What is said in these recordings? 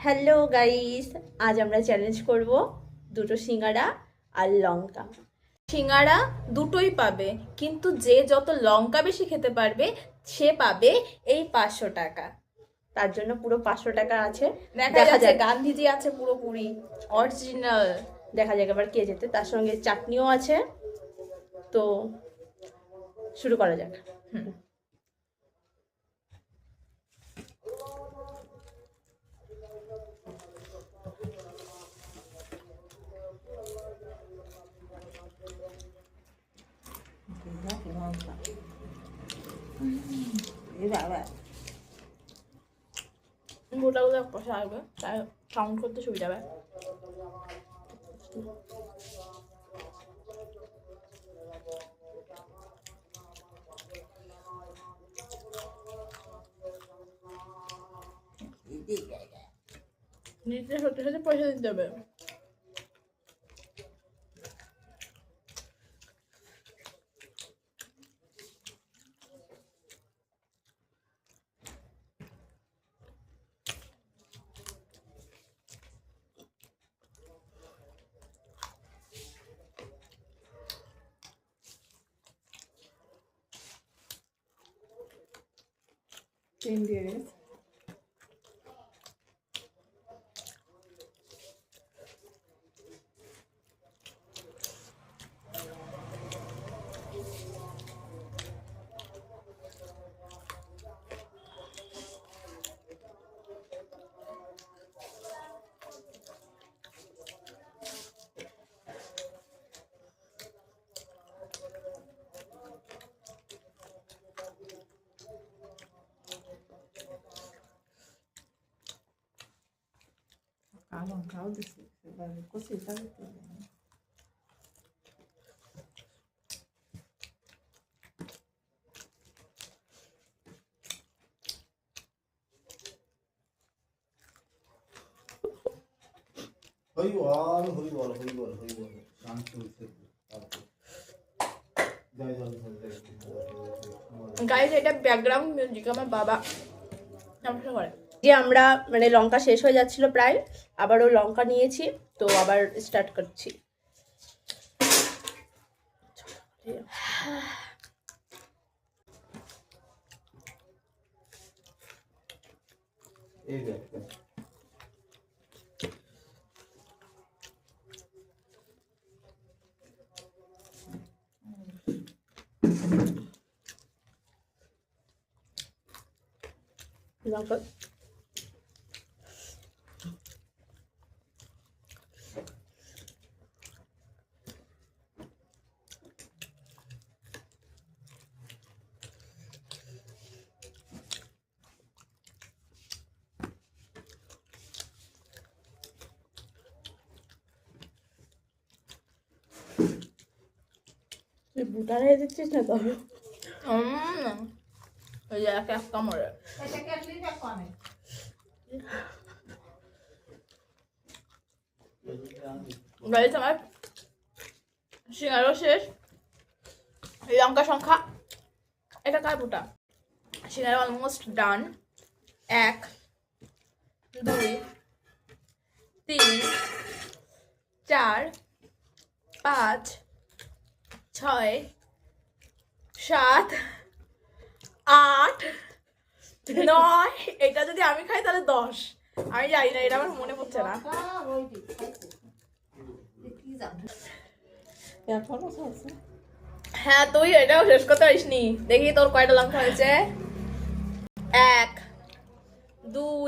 Hello guys, আজ আমরা challenge করব দুটো সিঙ্গারা আর লঙ্কা। সিঙ্গারা দুটোই পাবে, কিন্তু যে যত লঙ্কা বেশি খেতে পারবে সে পাবে এই 500 টাকা। তার জন্য পুরো 500 টাকা আছে। দেখা যাক, গান্ধীজি আছে পুরোপুরি অরিজিনাল। দেখা যাক এবার কে যেতে। তার সঙ্গে চাটনিও আছে, তো শুরু করা যাক। গোটাগুলো কষা আসবে, তাই সাউন্ড করতে সুবিধা হবে। নিচে সত্যি সত্যি পয়সা দিতে হবে। লঙ্কাও দিচ্ছি, কষিটা দিতে হবে। গাইস, এটা ব্যাকগ্রাউন্ড মিউজিক আমার বাবা করে। যে আমরা মানে লঙ্কা শেষ হয়ে যাচ্ছিল প্রায়, আবারও লঙ্কা নিয়েছি, তো আবার স্টার্ট করছি। লঙ্কা তুই বুটা রেখে দিচ্ছিস না তবে ওই যে এক কামড়ে গাইস, আমার সিঙ্গারও শেষ, লঙ্কা সংখ্যা এটা কার বুটা। সিঙ্গারা অলমোস্ট ডান। 1 2 3 4 5 6 7 8 9। এটা যদি আমি খাই তাহলে 10। আমি জানি না, এটা আমার মনে পড়ছে না। হ্যাঁ, তুই এটাও শেষ করতে পারিসনি। দেখি তোর কয়টা লঙ্কা হয়েছে। 1 2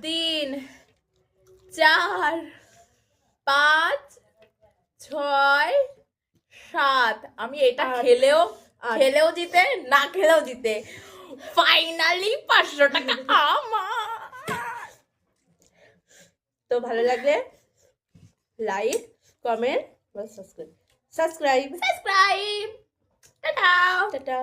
3 4 5 6 7। আমি এটা খেলেও জিতে, না খেলেও জিতে। ফাইনালি 500 টাকা আমার। তো ভালো লাগলে like, comment, subscribe. Tata tata.